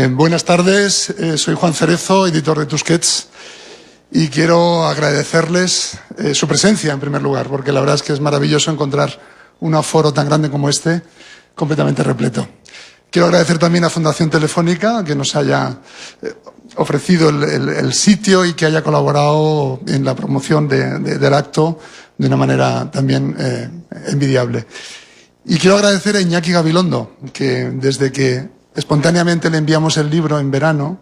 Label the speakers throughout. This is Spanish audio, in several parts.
Speaker 1: Buenas tardes, soy Juan Cerezo, editor de Tusquets, y quiero agradecerles su presencia en primer lugar, porque la verdad es que es maravilloso encontrar un aforo tan grande como este, completamente repleto. Quiero agradecer también a Fundación Telefónica que nos haya ofrecido el sitio y que haya colaborado en la promoción del acto de una manera también envidiable. Y quiero agradecer a Iñaki Gabilondo, que desde que espontáneamente le enviamos el libro en verano,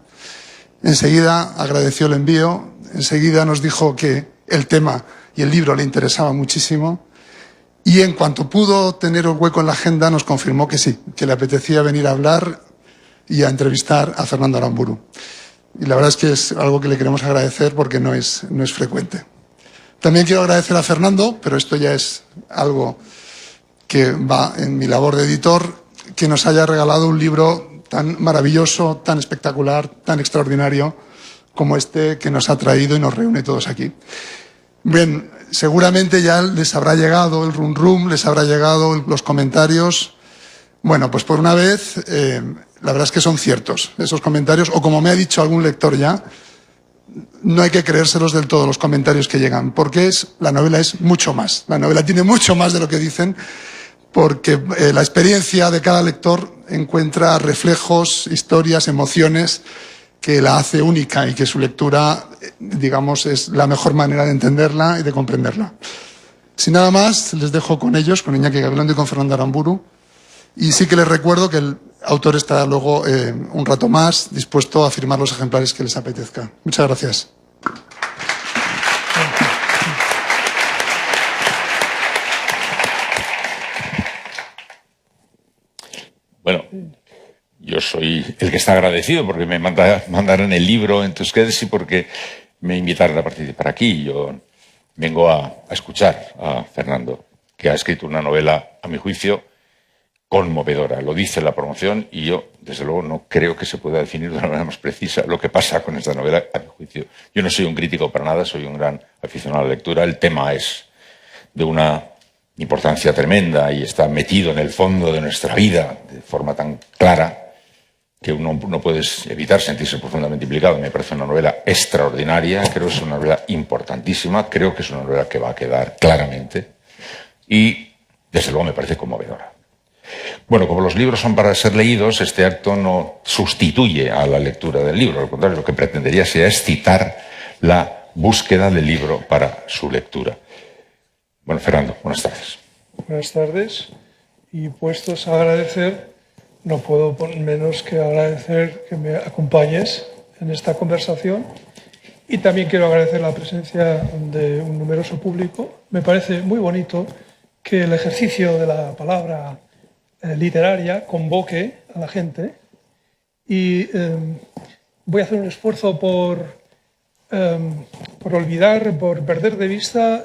Speaker 1: enseguida agradeció el envío, enseguida nos dijo que el tema y el libro le interesaba muchísimo y en cuanto pudo tener un hueco en la agenda nos confirmó que sí, que le apetecía venir a hablar y a entrevistar a Fernando Aramburu. Y la verdad es que es algo que le queremos agradecer porque no es frecuente. También quiero agradecer a Fernando, pero esto ya es algo que va en mi labor de editor, que nos haya regalado un libro tan maravilloso, tan espectacular, tan extraordinario como este que nos ha traído y nos reúne todos aquí. Bien, seguramente ya les habrá llegado el rum rum, les habrá llegado los comentarios. Bueno, pues por una vez, la verdad es que son ciertos esos comentarios, o como me ha dicho algún lector ya, no hay que creérselos del todo los comentarios que llegan, porque la novela es mucho más. La novela tiene mucho más de lo que dicen, porque la experiencia de cada lector encuentra reflejos, historias, emociones que la hace única y que su lectura, digamos, es la mejor manera de entenderla y de comprenderla. Sin nada más, les dejo con ellos, con Iñaki Gabilondo y con Fernando Aramburu. Y sí que les recuerdo que el autor estará luego un rato más dispuesto a firmar los ejemplares que les apetezca. Muchas gracias.
Speaker 2: Bueno, yo soy el que está agradecido porque me mandaron el libro en Tusquets y porque me invitaron a participar aquí. Yo vengo a escuchar a Fernando, que ha escrito una novela, a mi juicio, conmovedora. Lo dice la promoción y yo, desde luego, no creo que se pueda definir de una manera más precisa lo que pasa con esta novela, a mi juicio. Yo no soy un crítico para nada, soy un gran aficionado a la lectura. El tema es de una importancia tremenda y está metido en el fondo de nuestra vida de forma tan clara que uno no puede evitar sentirse profundamente implicado. Me parece una novela extraordinaria, creo que es una novela importantísima, creo que es una novela que va a quedar claramente y, desde luego, me parece conmovedora. Bueno, como los libros son para ser leídos, este acto no sustituye a la lectura del libro, al contrario, lo que pretendería sería excitar la búsqueda del libro para su lectura. Bueno, Fernando, buenas tardes.
Speaker 3: Buenas tardes. Y puestos a agradecer, no puedo menos que agradecer que me acompañes en esta conversación. Y también quiero agradecer la presencia de un numeroso público. Me parece muy bonito que el ejercicio de la palabra literaria convoque a la gente. Y voy a hacer un esfuerzo por olvidar, por perder de vista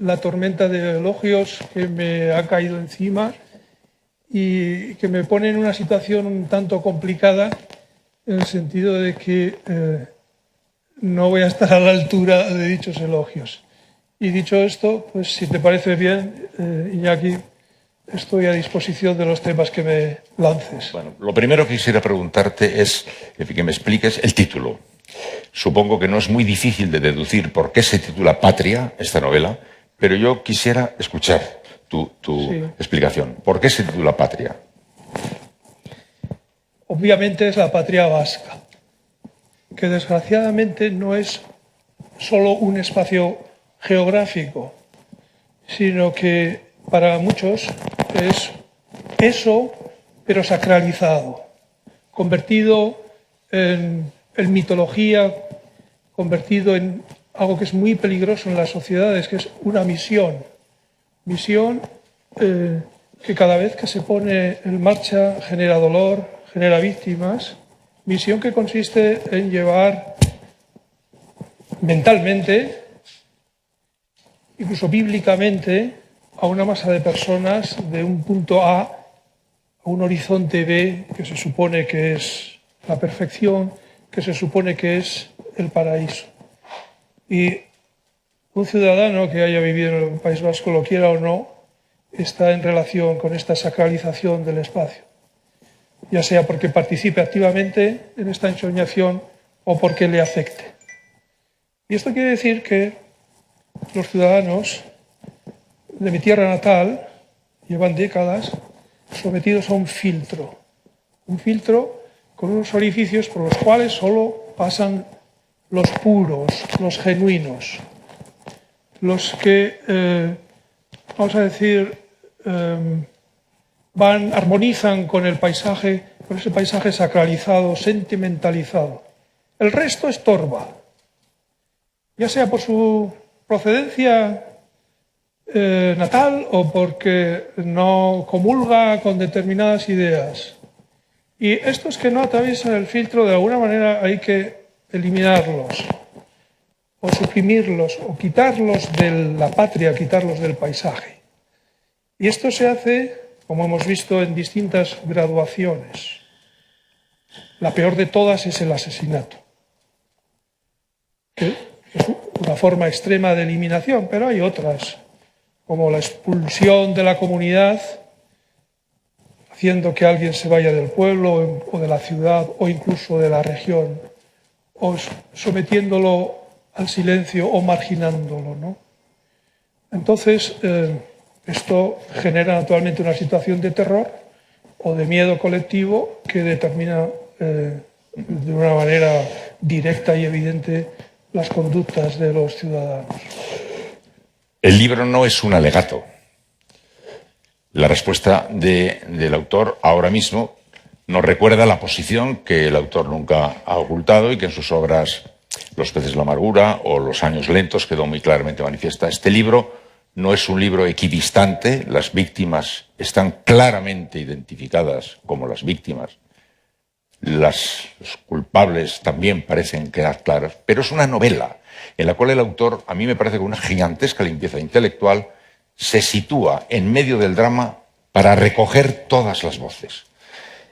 Speaker 3: la tormenta de elogios que me ha caído encima y que me pone en una situación un tanto complicada en el sentido de que no voy a estar a la altura de dichos elogios. Y dicho esto, pues si te parece bien, Iñaki, estoy a disposición de los temas que me lances.
Speaker 2: Bueno, lo primero que quisiera preguntarte es que me expliques el título. Supongo que no es muy difícil de deducir por qué se titula Patria, esta novela, pero yo quisiera escuchar tu explicación. ¿Por qué se titula Patria?
Speaker 3: Obviamente es la patria vasca, que desgraciadamente no es solo un espacio geográfico, sino que para muchos es eso, pero sacralizado, convertido en mitología, convertido en algo que es muy peligroso en las sociedades, que es una misión que cada vez que se pone en marcha genera dolor, genera víctimas, misión que consiste en llevar mentalmente, incluso bíblicamente, a una masa de personas de un punto A un horizonte B que se supone que es la perfección, que se supone que es el paraíso. Y un ciudadano que haya vivido en el País Vasco, lo quiera o no, está en relación con esta sacralización del espacio. ya sea porque participe activamente en esta ensoñación o porque le afecte. Y esto quiere decir que los ciudadanos de mi tierra natal llevan décadas sometidos a un filtro con unos orificios por los cuales solo pasan los puros, los genuinos, los que, vamos a decir, armonizan con el paisaje, con ese paisaje sacralizado, sentimentalizado. El resto estorba, ya sea por su procedencia natal o porque no comulga con determinadas ideas. Y estos que no atraviesan el filtro, de alguna manera hay que eliminarlos, o suprimirlos, o quitarlos de la patria, quitarlos del paisaje. Y esto se hace, como hemos visto, en distintas graduaciones. La peor de todas es el asesinato, que es una forma extrema de eliminación, pero hay otras, como la expulsión de la comunidad, haciendo que alguien se vaya del pueblo o de la ciudad o incluso de la región, o sometiéndolo al silencio o marginándolo, ¿no? Entonces, esto genera naturalmente una situación de terror o de miedo colectivo que determina de una manera directa y evidente las conductas de los ciudadanos.
Speaker 2: El libro no es un alegato. La respuesta del autor ahora mismo nos recuerda la posición que el autor nunca ha ocultado y que en sus obras Los peces de la amargura o Los años lentos quedó muy claramente manifiesta. Este libro no es un libro equidistante, las víctimas están claramente identificadas como las víctimas, los culpables también parecen quedar claros, pero es una novela en la cual el autor, a mí me parece con una gigantesca limpieza intelectual, se sitúa en medio del drama para recoger todas las voces.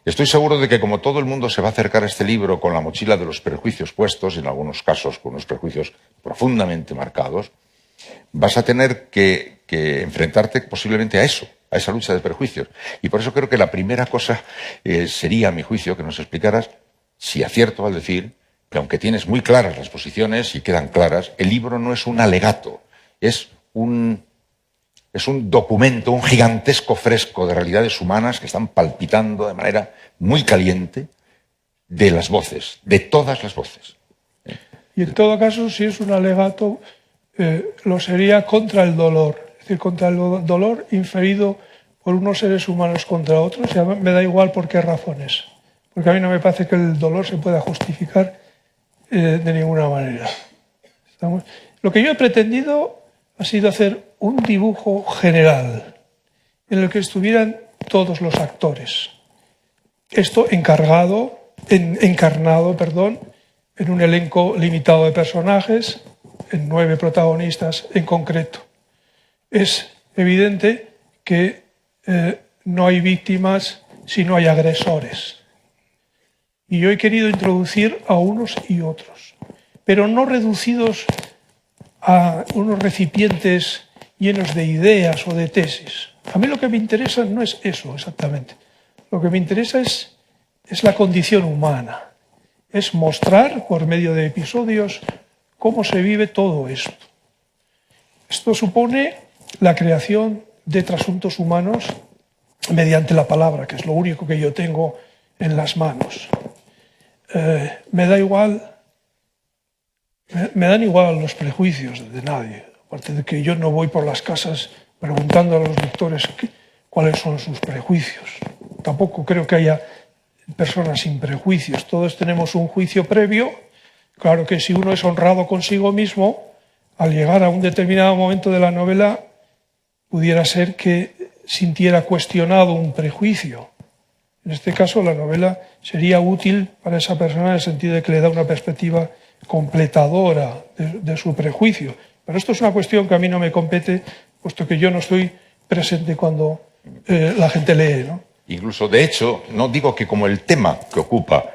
Speaker 2: Estoy seguro de que como todo el mundo se va a acercar a este libro con la mochila de los prejuicios puestos, en algunos casos con unos prejuicios profundamente marcados, vas a tener que enfrentarte posiblemente a eso, a esa lucha de prejuicios. Y por eso creo que la primera cosa sería, a mi juicio, que nos explicaras si acierto al decir que aunque tienes muy claras las posiciones y quedan claras, el libro no es un alegato, es un documento, un gigantesco fresco de realidades humanas que están palpitando de manera muy caliente de las voces, de todas las voces.
Speaker 3: Y en todo caso, si es un alegato, lo sería contra el dolor, es decir, contra el dolor inferido por unos seres humanos contra otros, y me da igual por qué razones, porque a mí no me parece que el dolor se pueda justificar de ninguna manera. Lo que yo he pretendido ha sido hacer un dibujo general en el que estuvieran todos los actores. Esto encarnado, en un elenco limitado de personajes, en 9 protagonistas en concreto. Es evidente que no hay víctimas si no hay agresores. Y yo he querido introducir a unos y otros, pero no reducidos a unos recipientes llenos de ideas o de tesis. A mí lo que me interesa no es eso exactamente. Lo que me interesa es la condición humana. Es mostrar por medio de episodios cómo se vive todo esto. Esto supone la creación de trasuntos humanos mediante la palabra, que es lo único que yo tengo en las manos. Me dan igual los prejuicios de nadie, aparte de que yo no voy por las casas preguntando a los lectores cuáles son sus prejuicios. Tampoco creo que haya personas sin prejuicios. Todos tenemos un juicio previo. Claro que si uno es honrado consigo mismo, al llegar a un determinado momento de la novela, pudiera ser que sintiera cuestionado un prejuicio. En este caso, la novela sería útil para esa persona en el sentido de que le da una perspectiva completadora de su prejuicio. Pero esto es una cuestión que a mí no me compete, puesto que yo no estoy presente cuando la gente lee, ¿no?
Speaker 2: Incluso, de hecho, no digo que como el tema que ocupa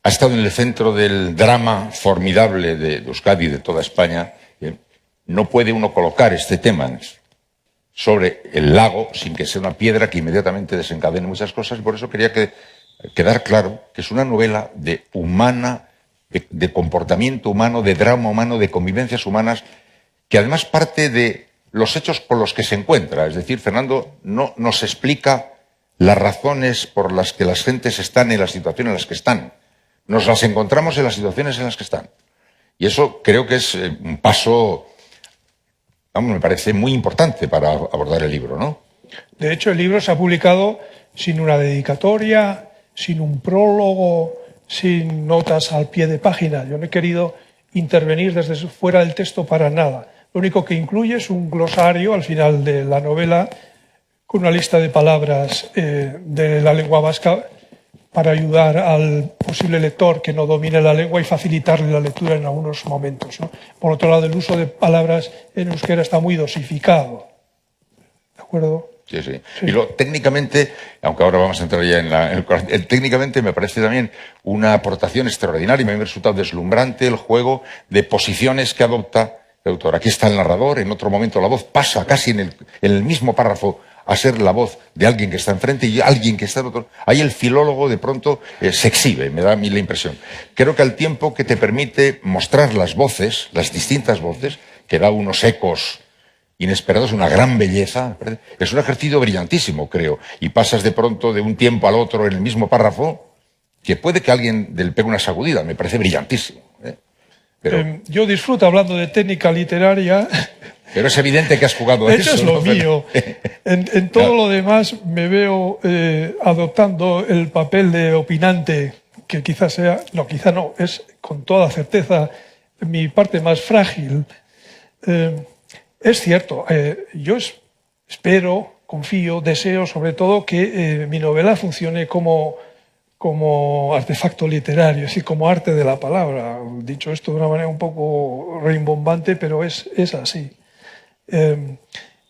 Speaker 2: ha estado en el centro del drama formidable de Euskadi y de toda España, no puede uno colocar este tema sobre el lago sin que sea una piedra que inmediatamente desencadene muchas cosas, y por eso quería que quedar claro que es una novela de comportamiento humano, de drama humano, de convivencias humanas, que además parte de los hechos con los que se encuentra. Es decir, Fernando no nos explica las razones por las que las gentes están en la situación en las que están. Nos las encontramos en las situaciones en las que están. Y eso creo que es un paso, vamos, me parece muy importante para abordar el libro, ¿no?
Speaker 3: De hecho, el libro se ha publicado sin una dedicatoria, sin un prólogo, sin notas al pie de página. Yo no he querido intervenir desde fuera del texto para nada. Lo único que incluye es un glosario al final de la novela con una lista de palabras de la lengua vasca para ayudar al posible lector que no domine la lengua y facilitarle la lectura en algunos momentos, ¿no? Por otro lado, el uso de palabras en euskera está muy dosificado. ¿De acuerdo?
Speaker 2: Sí, sí. Y técnicamente, aunque ahora vamos a entrar ya técnicamente me parece también una aportación extraordinaria. Me ha resultado deslumbrante el juego de posiciones que adopta el autor. Aquí está el narrador, en otro momento la voz pasa casi en el mismo párrafo a ser la voz de alguien que está enfrente y alguien que está en otro. Ahí el filólogo de pronto se exhibe, me da a mí la impresión. Creo que al tiempo que te permite mostrar las voces, las distintas voces, que da unos ecos inesperados, una gran belleza, es un ejercicio brillantísimo, creo. Y pasas de pronto de un tiempo al otro en el mismo párrafo, que puede que alguien le pegue una sacudida, me parece brillantísimo. Pero
Speaker 3: yo disfruto hablando de técnica literaria.
Speaker 2: Pero es evidente que has jugado a eso.
Speaker 3: Eso es lo mío. En todo
Speaker 2: Claro.
Speaker 3: lo demás me veo adoptando el papel de opinante, que quizás sea, no, quizá no, es con toda certeza mi parte más frágil. Es cierto, yo espero, confío, deseo sobre todo que mi novela funcione como artefacto literario, es decir, como arte de la palabra. Dicho esto de una manera un poco rimbombante, pero es así.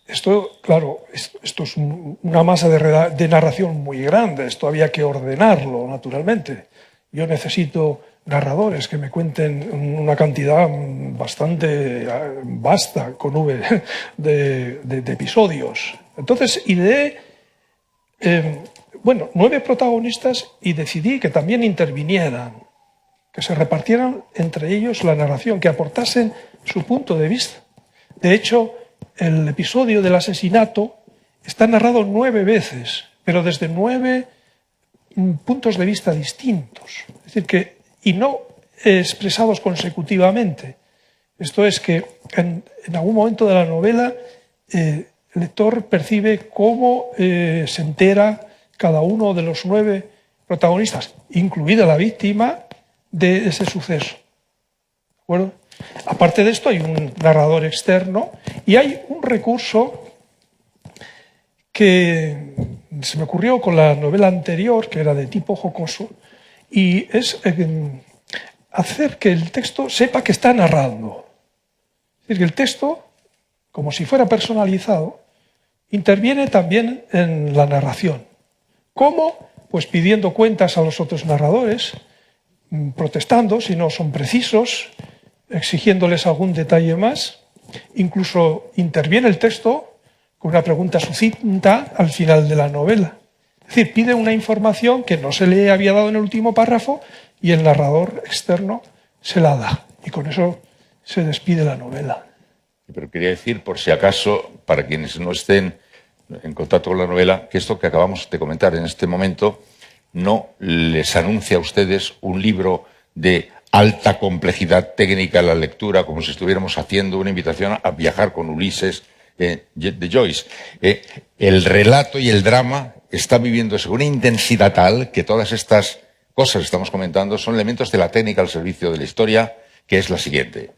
Speaker 3: Esto, claro, esto es una masa de narración muy grande, esto había que ordenarlo, naturalmente. Yo necesito narradores que me cuenten una cantidad bastante vasta, con V, de episodios. Entonces ideé 9 protagonistas y decidí que también intervinieran, que se repartieran entre ellos la narración, que aportasen su punto de vista. De hecho, el episodio del asesinato está narrado 9 veces, pero desde 9 puntos de vista distintos. Es decir, y no expresados consecutivamente. Esto es que en algún momento de la novela el lector percibe cómo se entera cada uno de los 9 protagonistas, incluida la víctima, de ese suceso. ¿De acuerdo? Aparte de esto hay un narrador externo y hay un recurso que se me ocurrió con la novela anterior, que era de tipo jocoso, y es hacer que el texto sepa que está narrando. Es decir, que el texto, como si fuera personalizado, interviene también en la narración. ¿Cómo? Pues pidiendo cuentas a los otros narradores, protestando si no son precisos, exigiéndoles algún detalle más. Incluso interviene el texto con una pregunta sucinta al final de la novela. Es decir, pide una información que no se le había dado en el último párrafo y el narrador externo se la da. Y con eso se despide la novela.
Speaker 2: Pero quería decir, por si acaso, para quienes no estén en contacto con la novela, que esto que acabamos de comentar en este momento no les anuncia a ustedes un libro de alta complejidad técnica en la lectura, como si estuviéramos haciendo una invitación a viajar con Ulises de Joyce. El relato y el drama está viviéndose con una intensidad tal que todas estas cosas que estamos comentando son elementos de la técnica al servicio de la historia, que es la siguiente.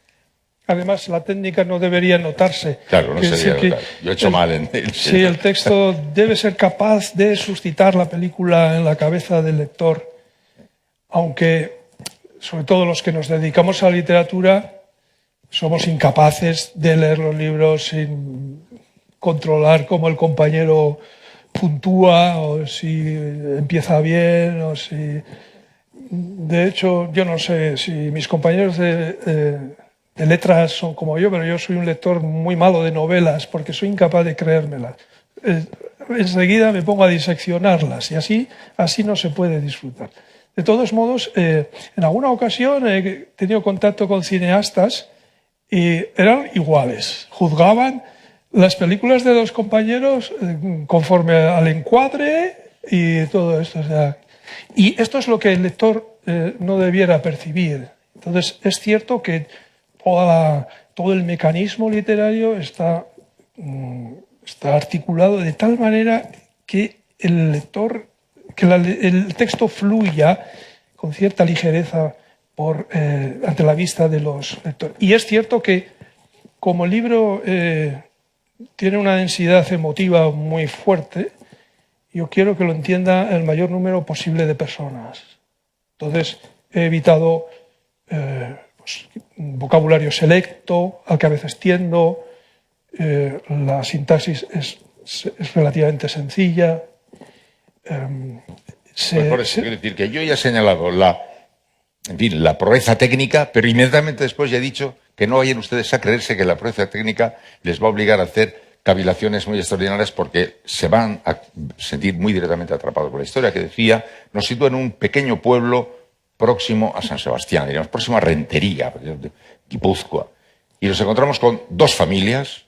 Speaker 3: Además, la técnica no debería notarse.
Speaker 2: Claro, no sería notar. Yo he hecho mal en el...
Speaker 3: Sí, el texto debe ser capaz de suscitar la película en la cabeza del lector, aunque, sobre todo los que nos dedicamos a la literatura, somos incapaces de leer los libros sin controlar cómo el compañero puntúa, o si empieza bien, o si... De hecho, yo no sé si mis compañeros de letras son como yo, pero yo soy un lector muy malo de novelas porque soy incapaz de creérmelas. enseguida me pongo a diseccionarlas y así no se puede disfrutar. De todos modos, en alguna ocasión he tenido contacto con cineastas y eran iguales. Juzgaban las películas de los compañeros conforme al encuadre y todo esto. O sea, y esto es lo que el lector no debiera percibir. Entonces, es cierto que todo el mecanismo literario está articulado de tal manera que el lector, el texto fluya con cierta ligereza ante la vista de los lectores. Y es cierto que como el libro tiene una densidad emotiva muy fuerte, yo quiero que lo entienda el mayor número posible de personas. Entonces he evitado un vocabulario selecto, al que a veces tiendo, la sintaxis es relativamente sencilla.
Speaker 2: Por eso quiero decir que yo ya he señalado la proeza técnica, pero inmediatamente después ya he dicho que no vayan ustedes a creerse que la proeza técnica les va a obligar a hacer cavilaciones muy extraordinarias, porque se van a sentir muy directamente atrapados por la historia, que decía, nos sitúa en un pequeño pueblo próximo a San Sebastián, diríamos, próximo a Rentería, Guipúzcoa. Y nos encontramos con dos familias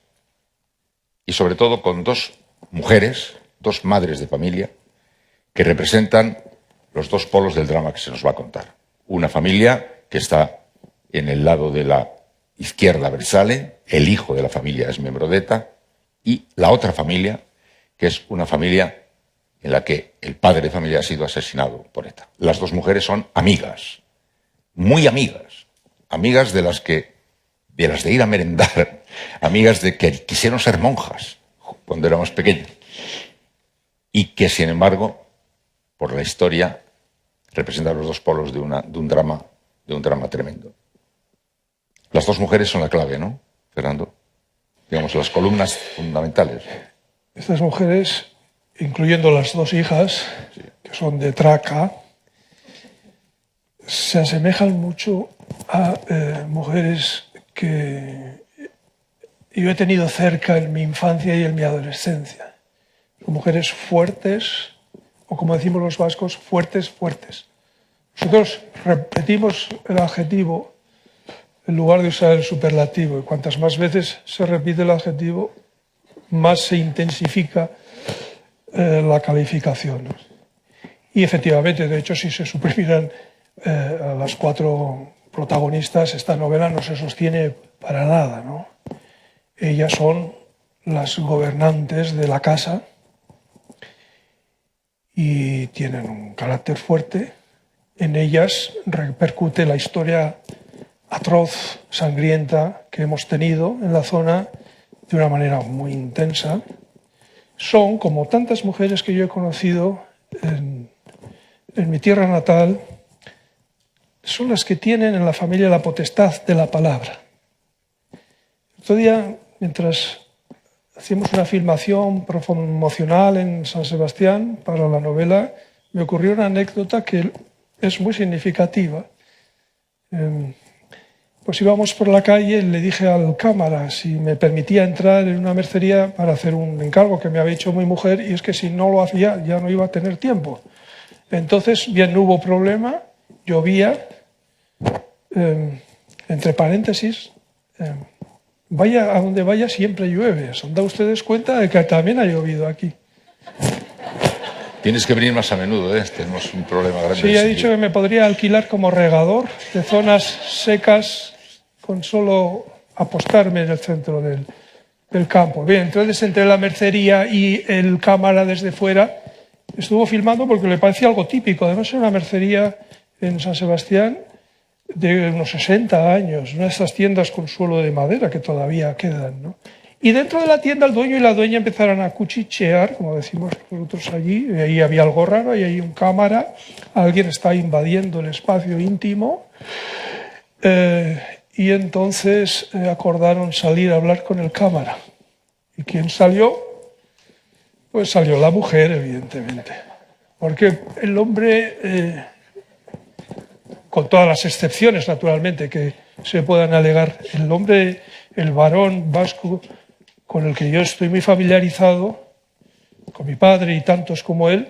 Speaker 2: y sobre todo con dos mujeres, dos madres de familia, que representan los dos polos del drama que se nos va a contar. Una familia que está en el lado de la izquierda versale, el hijo de la familia es miembro de ETA, y la otra familia, que es una familia en la que el padre de familia ha sido asesinado por ETA. Las dos mujeres son amigas, muy amigas, amigas de las de ir a merendar, amigas de que quisieron ser monjas cuando éramos pequeños, y que, sin embargo, por la historia, representan los dos polos de un drama tremendo. Las dos mujeres son la clave, ¿no, Fernando? Digamos, las columnas fundamentales.
Speaker 3: Estas mujeres, incluyendo las dos hijas, sí, que son de Traca, se asemejan mucho a mujeres que yo he tenido cerca en mi infancia y en mi adolescencia. Son mujeres fuertes, o como decimos los vascos, fuertes, fuertes. Nosotros repetimos el adjetivo en lugar de usar el superlativo, y cuantas más veces se repite el adjetivo, más se intensifica la calificación. Y efectivamente, de hecho, si se suprimieran a las cuatro protagonistas, esta novela no se sostiene para nada, ¿no? Ellas son las gobernantes de la casa y tienen un carácter fuerte. En ellas repercute la historia atroz, sangrienta que hemos tenido en la zona de una manera muy intensa. Son, como tantas mujeres que yo he conocido en mi tierra natal, son las que tienen en la familia la potestad de la palabra. Otro día, mientras hacíamos una filmación promocional en San Sebastián para la novela, me ocurrió una anécdota que es muy significativa. Pues íbamos por la calle y le dije al cámara si me permitía entrar en una mercería para hacer un encargo que me había hecho mi mujer, y es que si no lo hacía ya no iba a tener tiempo. Entonces, bien, no hubo problema, llovía, entre paréntesis, vaya a donde vaya siempre llueve. ¿Se han dado ustedes cuenta de que también ha llovido aquí?
Speaker 2: Tienes que venir más a menudo, tenemos un problema grande.
Speaker 3: Sí, he dicho que me podría alquilar como regador de zonas secas con solo apostarme en el centro del campo. Bien, entonces entre la mercería y el cámara desde fuera estuvo filmando porque le parecía algo típico. Además era una mercería en San Sebastián de unos 60 años, una de esas tiendas con suelo de madera que todavía quedan, ¿no? Y dentro de la tienda el dueño y la dueña empezaron a cuchichear, como decimos nosotros allí, y ahí había algo raro, y hay un cámara, alguien está invadiendo el espacio íntimo, y entonces acordaron salir a hablar con el cámara. ¿Y quién salió? Pues salió la mujer, evidentemente, porque el hombre, con todas las excepciones naturalmente que se puedan alegar, el hombre, el varón vasco con el que yo estoy muy familiarizado, con mi padre y tantos como él,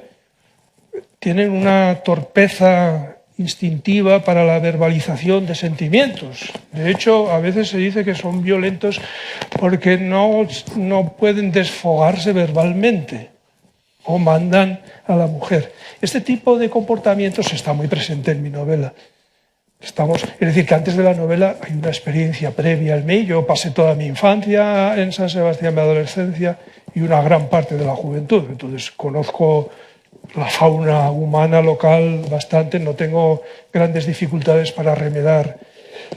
Speaker 3: tienen una torpeza instintiva para la verbalización de sentimientos. De hecho, a veces se dice que son violentos porque no pueden desfogarse verbalmente o mandan a la mujer. Este tipo de comportamientos está muy presente en mi novela. Es decir, que antes de la novela hay una experiencia previa en mí. Yo pasé toda mi infancia en San Sebastián, mi adolescencia y una gran parte de la juventud. Entonces conozco la fauna humana local bastante, no tengo grandes dificultades para remediar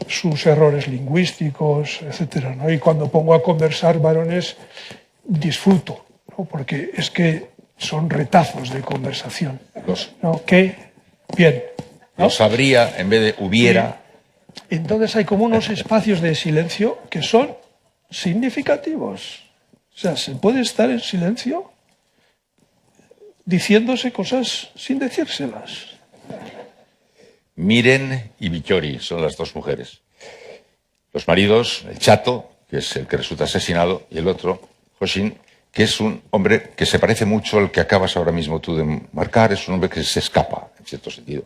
Speaker 3: sus errores lingüísticos, etc., ¿no? Y cuando pongo a conversar varones, disfruto, ¿no? Porque es que son retazos de conversación, ¿no? Que bien, ¿no?
Speaker 2: Los habría en vez de hubiera.
Speaker 3: Entonces hay como unos espacios de silencio que son significativos. O sea, se puede estar en silencio diciéndose cosas sin decírselas.
Speaker 2: Miren y Vittori son las dos mujeres. Los maridos, el Chato, que es el que resulta asesinado, y el otro, Hoshin, que es un hombre que se parece mucho al que acabas ahora mismo tú de marcar. Es un hombre que se escapa, en cierto sentido.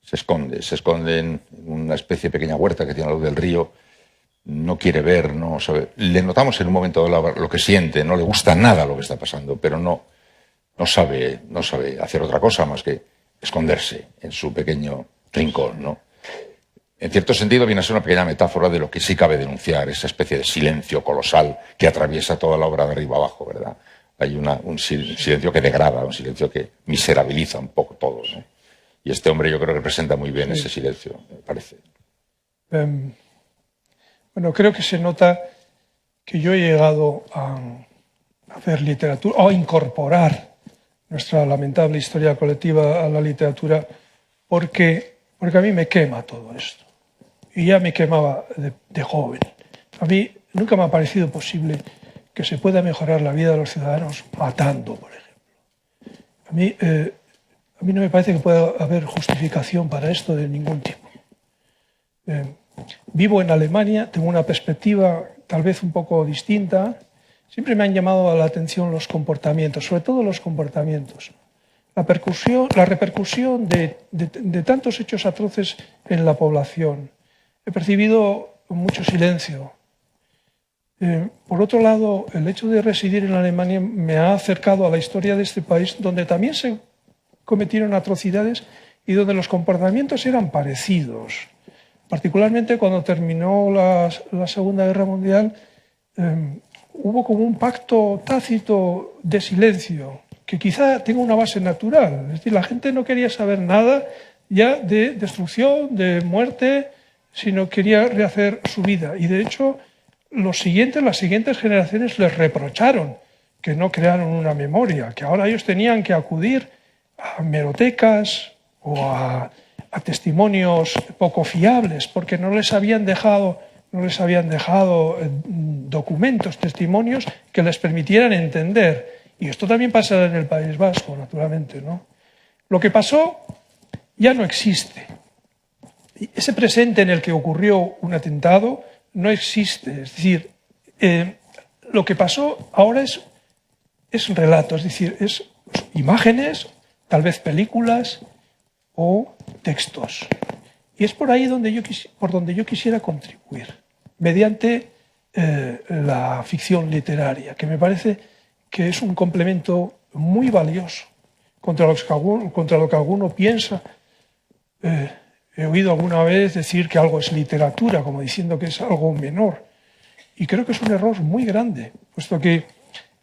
Speaker 2: Se esconde en una especie de pequeña huerta que tiene a la luz del río. No quiere ver, no sabe. Le notamos en un momento lo que siente, no le gusta nada lo que está pasando, pero no sabe hacer otra cosa más que esconderse en su pequeño rincón, ¿no? En cierto sentido viene a ser una pequeña metáfora de lo que sí cabe denunciar, esa especie de silencio colosal que atraviesa toda la obra de arriba abajo, ¿verdad? Hay un silencio que degrada, un silencio que miserabiliza un poco todo, ¿no? Y este hombre yo creo que representa muy bien ese silencio, me parece.
Speaker 3: Bueno, creo que se nota que yo he llegado a hacer literatura, o a incorporar nuestra lamentable historia colectiva a la literatura, porque a mí me quema todo esto. Y ya me quemaba de joven. A mí nunca me ha parecido posible que se pueda mejorar la vida de los ciudadanos matando, por ejemplo. A mí no me parece que pueda haber justificación para esto de ningún tipo. Vivo en Alemania, tengo una perspectiva tal vez un poco distinta. Siempre me han llamado la atención los comportamientos, sobre todo los comportamientos. La repercusión de tantos hechos atroces en la población. He percibido mucho silencio. Por otro lado, el hecho de residir en Alemania me ha acercado a la historia de este país, donde también se cometieron atrocidades y donde los comportamientos eran parecidos. Particularmente cuando terminó la Segunda Guerra Mundial, hubo como un pacto tácito de silencio, que quizá tenga una base natural. Es decir, la gente no quería saber nada ya de destrucción, de muerte, sino quería rehacer su vida. Y de hecho, las siguientes generaciones les reprocharon que no crearon una memoria, que ahora ellos tenían que acudir a hemerotecas o a testimonios poco fiables, porque no les habían dejado documentos, testimonios que les permitieran entender. Y esto también pasa en el País Vasco, naturalmente, ¿no? Lo que pasó ya no existe. Ese presente en el que ocurrió un atentado no existe. Es decir, lo que pasó ahora es relato, es decir, es imágenes, tal vez películas o textos. Y es por ahí por donde yo quisiera contribuir, mediante la ficción literaria, que me parece que es un complemento muy valioso contra lo que alguno piensa. He oído alguna vez decir que algo es literatura, como diciendo que es algo menor. Y creo que es un error muy grande, puesto que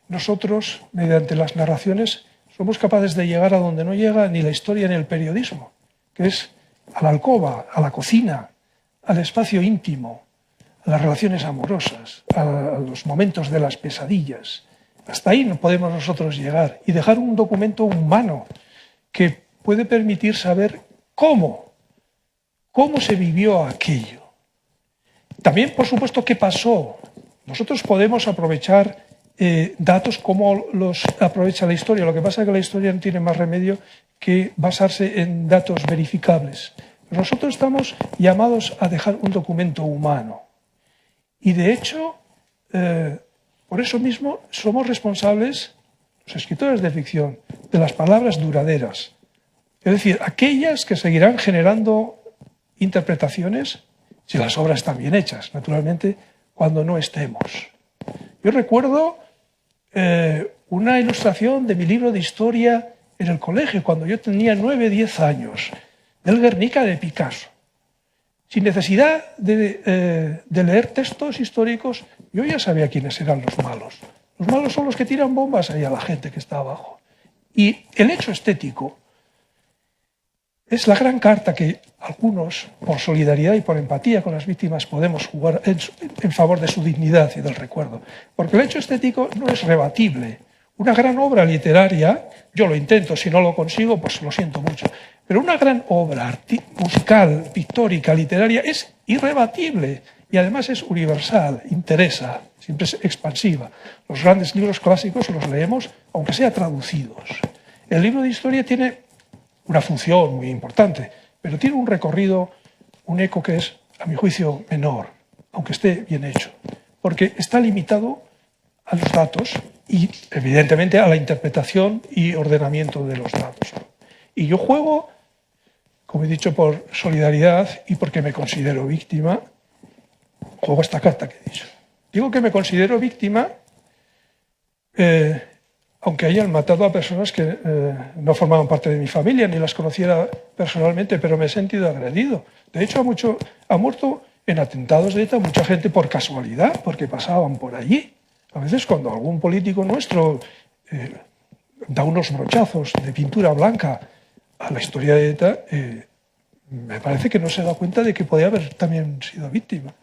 Speaker 3: nosotros, mediante las narraciones, somos capaces de llegar a donde no llega ni la historia ni el periodismo, que es a la alcoba, a la cocina, al espacio íntimo, a las relaciones amorosas, a los momentos de las pesadillas. Hasta ahí no podemos nosotros llegar y dejar un documento humano que puede permitir saber cómo se vivió aquello. También, por supuesto, qué pasó. Nosotros podemos aprovechar datos como los aprovecha la historia. Lo que pasa es que la historia no tiene más remedio que basarse en datos verificables. Nosotros estamos llamados a dejar un documento humano. Y de hecho, por eso mismo somos responsables, los escritores de ficción, de las palabras duraderas. Es decir, aquellas que seguirán generando interpretaciones si las obras están bien hechas, naturalmente, cuando no estemos. Yo recuerdo una ilustración de mi libro de historia en el colegio, cuando yo tenía 9, 10 años, del Guernica de Picasso. Sin necesidad de leer textos históricos, yo ya sabía quiénes eran los malos. Los malos son los que tiran bombas ahí a la gente que está abajo. Y el hecho estético es la gran carta que algunos, por solidaridad y por empatía con las víctimas, podemos jugar en favor de su dignidad y del recuerdo. Porque el hecho estético no es rebatible. Una gran obra literaria, yo lo intento, si no lo consigo, pues lo siento mucho, pero una gran obra musical, pictórica, literaria, es irrebatible y además es universal, interesa, siempre es expansiva. Los grandes libros clásicos los leemos, aunque sea traducidos. El libro de historia tiene una función muy importante, pero tiene un recorrido, un eco que es, a mi juicio, menor, aunque esté bien hecho, porque está limitado a los datos y, evidentemente, a la interpretación y ordenamiento de los datos. Y yo juego, como he dicho, por solidaridad y porque me considero víctima, juego esta carta que he dicho. Digo que me considero víctima aunque hayan matado a personas que no formaban parte de mi familia, ni las conociera personalmente, pero me he sentido agredido. De hecho, ha muerto en atentados de ETA mucha gente por casualidad, porque pasaban por allí. A veces cuando algún político nuestro da unos brochazos de pintura blanca a la historia de ETA, me parece que no se da cuenta de que podía haber también sido víctima.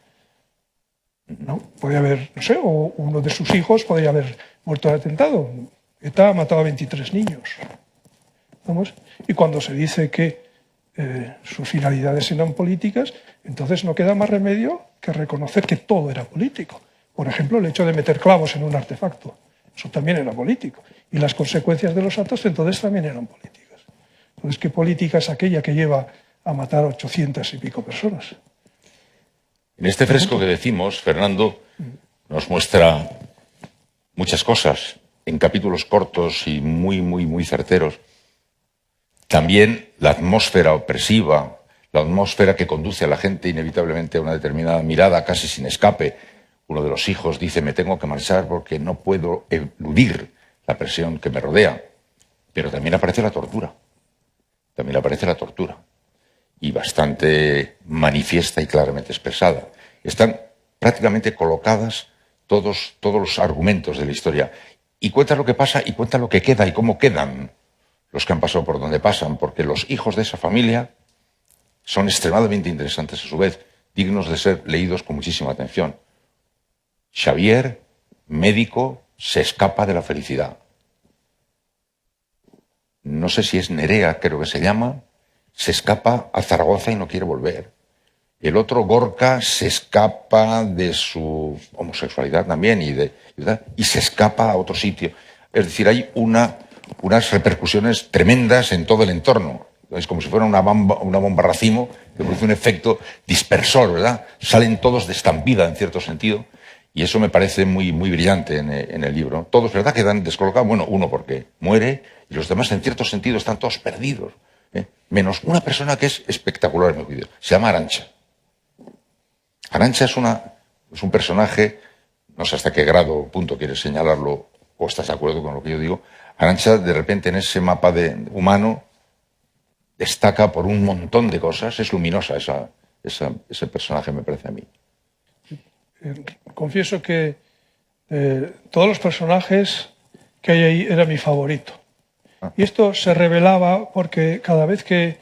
Speaker 3: ¿No? Podía haber, no sé, o uno de sus hijos podría haber muerto de atentado. ETA ha matado a 23 niños. ¿Vamos? Y cuando se dice que sus finalidades eran políticas, entonces no queda más remedio que reconocer que todo era político. Por ejemplo, el hecho de meter clavos en un artefacto. Eso también era político. Y las consecuencias de los actos entonces también eran políticas. Entonces, ¿qué política es aquella que lleva a matar a 800 y pico personas?
Speaker 2: En este fresco que decimos, Fernando nos muestra muchas cosas en capítulos cortos y muy certeros. También la atmósfera opresiva, la atmósfera que conduce a la gente inevitablemente a una determinada mirada casi sin escape. Uno de los hijos dice: me tengo que marchar porque no puedo eludir la presión que me rodea. Pero también aparece la tortura. También aparece la tortura. Y bastante manifiesta y claramente expresada. Están prácticamente colocadas todos los argumentos de la historia. Y cuenta lo que pasa y cuenta lo que queda y cómo quedan los que han pasado por donde pasan, porque los hijos de esa familia son extremadamente interesantes a su vez, dignos de ser leídos con muchísima atención. Xavier, médico, se escapa de la felicidad. No sé si es Nerea, creo que se llama, se escapa a Zaragoza y no quiere volver. El otro, Gorka, se escapa de su homosexualidad también y se escapa a otro sitio. Es decir, hay unas repercusiones tremendas en todo el entorno. Es como si fuera una bomba racimo que produce un efecto dispersor, ¿verdad? Salen todos de estampida, en cierto sentido, y eso me parece muy brillante en el libro. Todos, ¿verdad?, quedan descolocados. Bueno, uno porque muere y los demás, en cierto sentido, están todos perdidos. Menos una persona que es espectacular en mi juicio. Se llama Arantxa. Arantxa es un personaje, no sé hasta qué grado o punto quieres señalarlo o estás de acuerdo con lo que yo digo. Arantxa, de repente, en ese mapa humano, destaca por un montón de cosas. Es luminosa ese personaje, me parece a mí.
Speaker 3: Confieso que todos los personajes que hay ahí era mi favorito. Y esto se revelaba porque cada vez que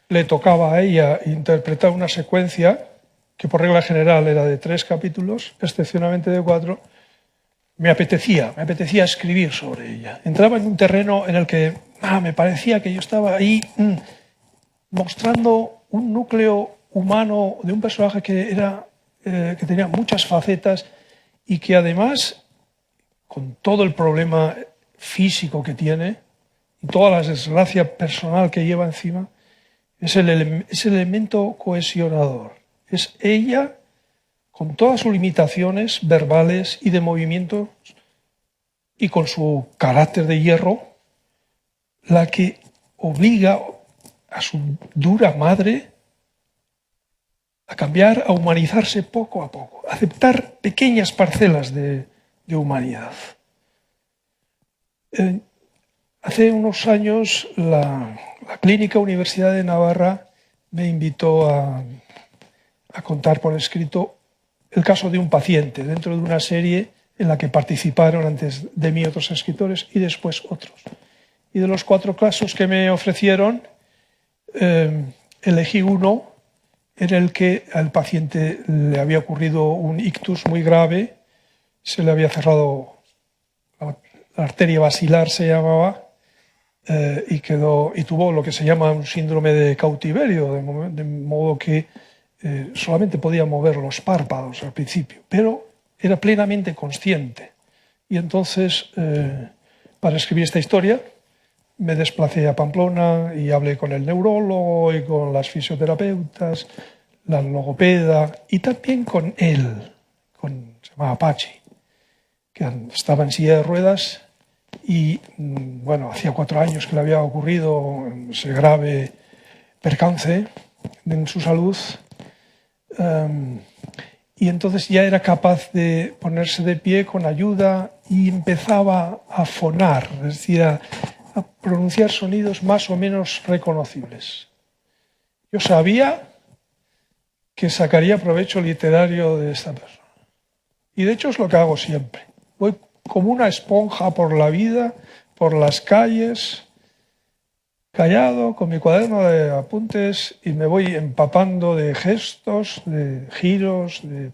Speaker 3: le tocaba a ella interpretar una secuencia, que por regla general era de 3 capítulos, excepcionalmente de 4, me apetecía escribir sobre ella. Entraba en un terreno en el que me parecía que yo estaba ahí mostrando un núcleo humano de un personaje que tenía muchas facetas y que además, con todo el problema físico que tiene y toda la desgracia personal que lleva encima, es el elemento cohesionador. Es ella, con todas sus limitaciones verbales y de movimientos, y con su carácter de hierro, la que obliga a su dura madre a cambiar, a humanizarse poco a poco, a aceptar pequeñas parcelas de humanidad. Hace unos años la Clínica Universidad de Navarra me invitó a contar por escrito el caso de un paciente dentro de una serie en la que participaron antes de mí otros escritores y después otros. Y de los 4 casos que me ofrecieron, elegí uno en el que al paciente le había ocurrido un ictus muy grave, se le había cerrado la arteria basilar, se llamaba, y tuvo lo que se llama un síndrome de cautiverio, de modo que solamente podía mover los párpados al principio, pero era plenamente consciente. Y entonces, para escribir esta historia, me desplacé a Pamplona y hablé con el neurólogo y con las fisioterapeutas, la logopeda y también con él, se llamaba Pachi, que estaba en silla de ruedas y, bueno, hacía 4 años que le había ocurrido ese grave percance en su salud. Y entonces ya era capaz de ponerse de pie con ayuda y empezaba a fonar, es decir, a pronunciar sonidos más o menos reconocibles. Yo sabía que sacaría provecho literario de esta persona. Y de hecho es lo que hago siempre. Voy como una esponja por la vida, por las calles, callado, con mi cuaderno de apuntes, y me voy empapando de gestos, de giros, de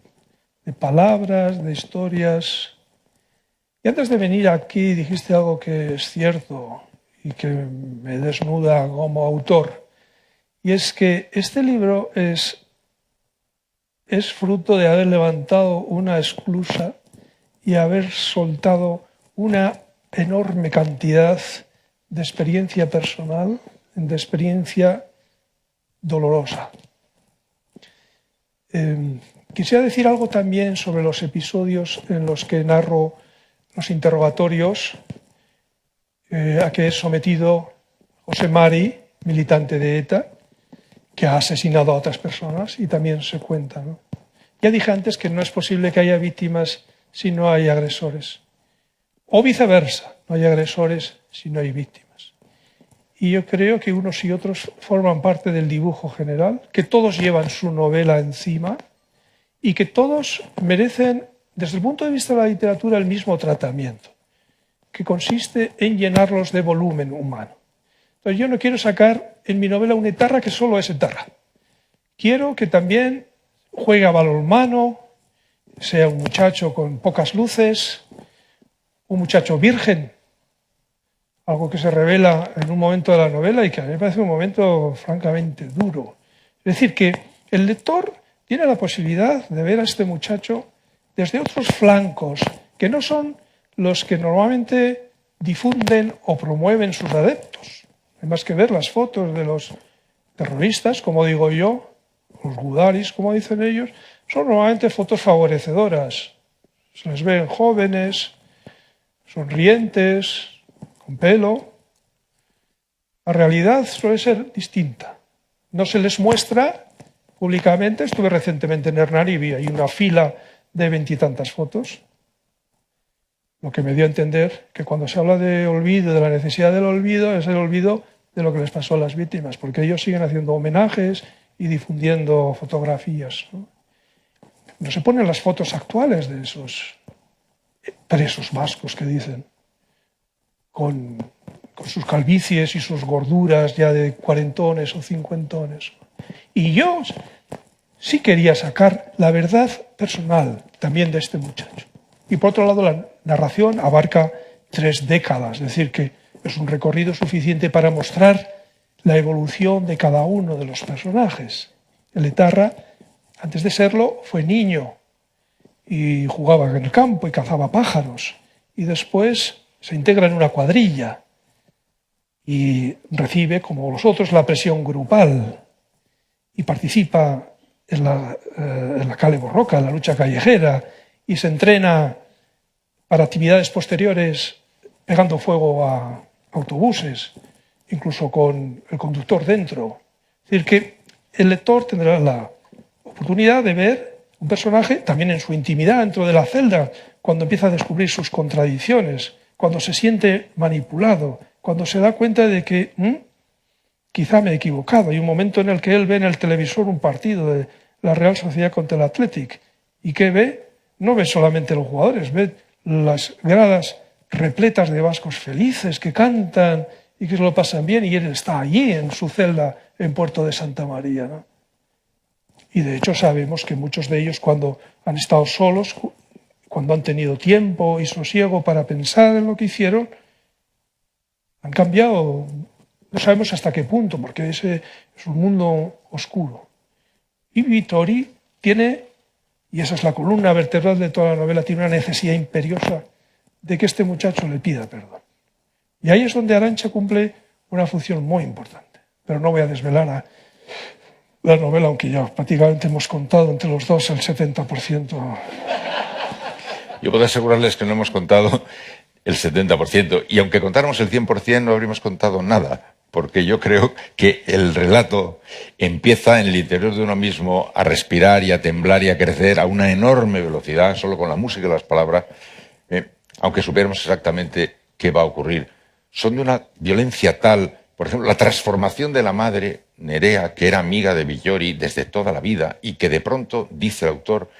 Speaker 3: palabras, de historias. Y antes de venir aquí dijiste algo que es cierto y que me desnuda como autor. Y es que este libro es fruto de haber levantado una esclusa y haber soltado una enorme cantidad de experiencia personal, de experiencia dolorosa. Quisiera decir algo también sobre los episodios en los que narro los interrogatorios a que es sometido José Mari, militante de ETA, que ha asesinado a otras personas, y también se cuenta, ¿no? Ya dije antes que no es posible que haya víctimas si no hay agresores. O viceversa, no hay agresores si no hay víctimas. Y yo creo que unos y otros forman parte del dibujo general, que todos llevan su novela encima y que todos merecen, desde el punto de vista de la literatura, el mismo tratamiento, que consiste en llenarlos de volumen humano. Entonces yo no quiero sacar en mi novela una etarra que solo es etarra. Quiero que también juegue a balonmano, sea un muchacho con pocas luces, un muchacho virgen, algo que se revela en un momento de la novela y que a mí me parece un momento francamente duro. Es decir, que el lector tiene la posibilidad de ver a este muchacho desde otros flancos, que no son los que normalmente difunden o promueven sus adeptos. Hay más que ver las fotos de los terroristas, como digo yo, los gudaris, como dicen ellos, son normalmente fotos favorecedoras. Se les ven jóvenes, sonrientes, con pelo. La realidad suele ser distinta. No se les muestra públicamente. Estuve recientemente en Hernani y vi ahí una fila de 20 y tantas fotos, lo que me dio a entender que cuando se habla de olvido, de la necesidad del olvido, es el olvido de lo que les pasó a las víctimas, porque ellos siguen haciendo homenajes y difundiendo fotografías, ¿no? No se ponen las fotos actuales de esos presos vascos que dicen, con sus calvicies y sus gorduras ya de cuarentones o cincuentones. Y yo sí quería sacar la verdad personal también de este muchacho. Y por otro lado, la narración abarca 3 décadas, es decir, que es un recorrido suficiente para mostrar la evolución de cada uno de los personajes. El etarra, antes de serlo, fue niño y jugaba en el campo y cazaba pájaros. Y después se integra en una cuadrilla y recibe, como los otros, la presión grupal y participa en la Kale Borroka, en la lucha callejera, y se entrena para actividades posteriores pegando fuego a autobuses, incluso con el conductor dentro. Es decir, que el lector tendrá la oportunidad de ver un personaje también en su intimidad, dentro de la celda, cuando empieza a descubrir sus contradicciones, cuando se siente manipulado, cuando se da cuenta de que quizá me he equivocado. Hay un momento en el que él ve en el televisor un partido de la Real Sociedad contra el Athletic. ¿Y qué ve? No ve solamente los jugadores, ve las gradas repletas de vascos felices que cantan y que se lo pasan bien, y él está allí en su celda en Puerto de Santa María, ¿no? Y de hecho sabemos que muchos de ellos, cuando han estado solos, cuando han tenido tiempo y sosiego para pensar en lo que hicieron, han cambiado. No sabemos hasta qué punto, porque ese es un mundo oscuro. Y Vittori tiene, y esa es la columna vertebral de toda la novela, tiene una necesidad imperiosa de que este muchacho le pida perdón. Y ahí es donde Arantxa cumple una función muy importante. Pero no voy a desvelar la novela, aunque ya prácticamente hemos contado entre los dos el 70%.
Speaker 2: Yo puedo asegurarles que no hemos contado el 70%, y aunque contáramos el 100% no habríamos contado nada, porque yo creo que el relato empieza en el interior de uno mismo a respirar y a temblar y a crecer a una enorme velocidad, solo con la música y las palabras, aunque supiéramos exactamente qué va a ocurrir. Son de una violencia tal, por ejemplo, la transformación de la madre Nerea, que era amiga de Vittori desde toda la vida y que de pronto, dice el autor,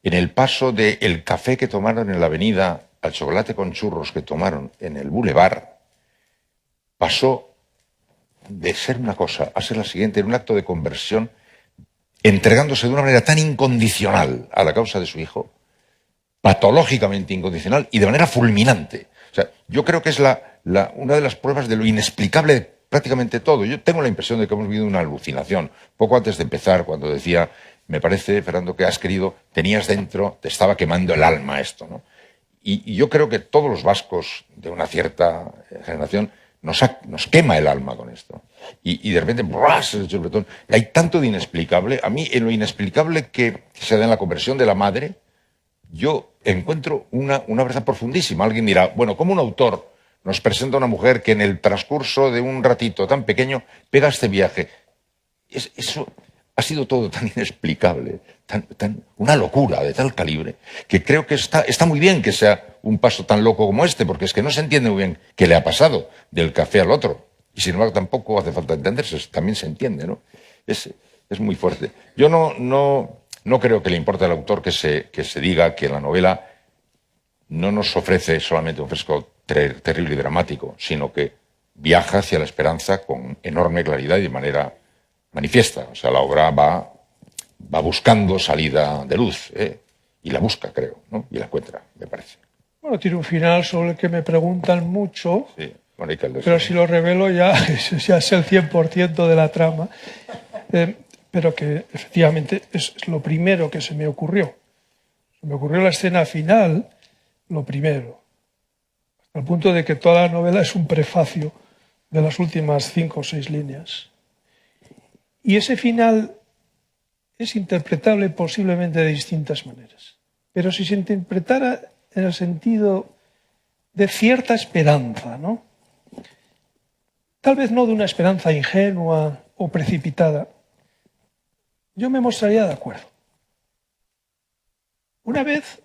Speaker 2: en el paso del café que tomaron en la avenida al chocolate con churros que tomaron en el boulevard, pasó de ser una cosa a ser la siguiente, en un acto de conversión, entregándose de una manera tan incondicional a la causa de su hijo, patológicamente incondicional y de manera fulminante. O sea, yo creo que es una de las pruebas de lo inexplicable de prácticamente todo. Yo tengo la impresión de que hemos vivido una alucinación. Poco antes de empezar, cuando decía, me parece, Fernando, que has querido, tenías dentro, te estaba quemando el alma esto, ¿no? Y yo creo que todos los vascos de una cierta generación nos quema el alma con esto. Y de repente, ¡bras!, el chupetón. Hay tanto de inexplicable. A mí, en lo inexplicable que se da en la conversión de la madre, yo encuentro una verdad profundísima. Alguien dirá, bueno, ¿cómo un autor nos presenta a una mujer que en el transcurso de un ratito tan pequeño pega este viaje? Eso ha sido todo tan inexplicable, una locura de tal calibre, que creo que está muy bien que sea un paso tan loco como este, porque es que no se entiende muy bien qué le ha pasado del café al otro. Y sin embargo tampoco hace falta entenderse, también se entiende, ¿no? Es muy fuerte. Yo no creo que le importe al autor que se diga que la novela no nos ofrece solamente un fresco terrible y dramático, sino que viaja hacia la esperanza con enorme claridad y de manera manifiesta. O sea, la obra va buscando salida de luz, y la busca, creo, ¿no? Y la encuentra, me parece.
Speaker 3: Bueno, tiene un final sobre el que me preguntan mucho,
Speaker 2: Sí. Bueno,
Speaker 3: pero si lo revelo ya es el 100% de la trama. Pero que efectivamente es lo primero que se me ocurrió. Se me ocurrió la escena final, lo primero. Hasta el punto de que toda la novela es un prefacio de las últimas 5 o 6 líneas. Y ese final es interpretable posiblemente de distintas maneras. Pero si se interpretara en el sentido de cierta esperanza, ¿no? Tal vez no de una esperanza ingenua o precipitada, yo me mostraría de acuerdo. Una vez,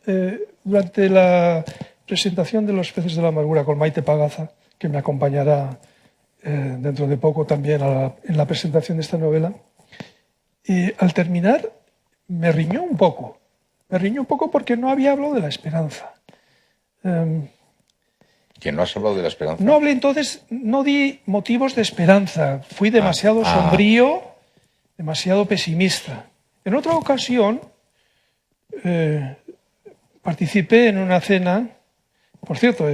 Speaker 3: durante la presentación de Los peces de la amargura con Maite Pagaza, que me acompañará dentro de poco también en la presentación de esta novela, al terminar me riñó un poco. Me riñó un poco porque no había hablado de la esperanza.
Speaker 2: ¿Que no has hablado de la esperanza?
Speaker 3: No hablé entonces, no di motivos de esperanza. Fui demasiado sombrío, demasiado pesimista. En otra ocasión participé en una cena, por cierto,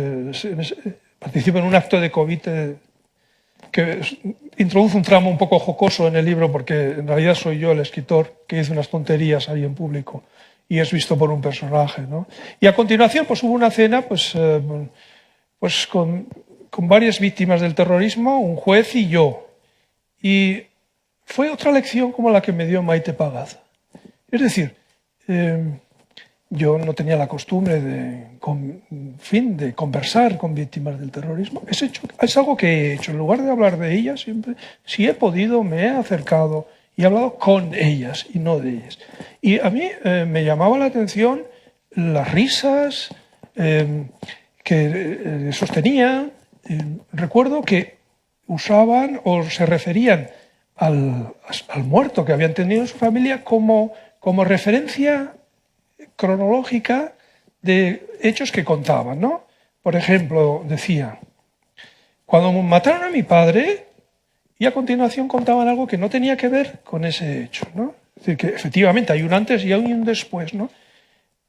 Speaker 3: participé en un acto de COVID que introduce un tramo un poco jocoso en el libro, porque en realidad soy yo el escritor que hizo unas tonterías ahí en público y es visto por un personaje, ¿no? Y a continuación pues hubo una cena pues con varias víctimas del terrorismo, un juez y yo. Y fue otra lección como la que me dio Maite Pagaza. Es decir, yo no tenía la costumbre de conversar con víctimas del terrorismo. Es algo que he hecho. En lugar de hablar de ellas, siempre, si he podido, me he acercado y he hablado con ellas y no de ellas. Y a mí me llamaba la atención las risas que sostenían. Recuerdo que usaban o se referían al muerto que habían tenido en su familia como referencia cronológica de hechos que contaban, ¿no? Por ejemplo, decía, cuando mataron a mi padre, y a continuación contaban algo que no tenía que ver con ese hecho, ¿no? Es decir, que efectivamente hay un antes y hay un después, ¿no?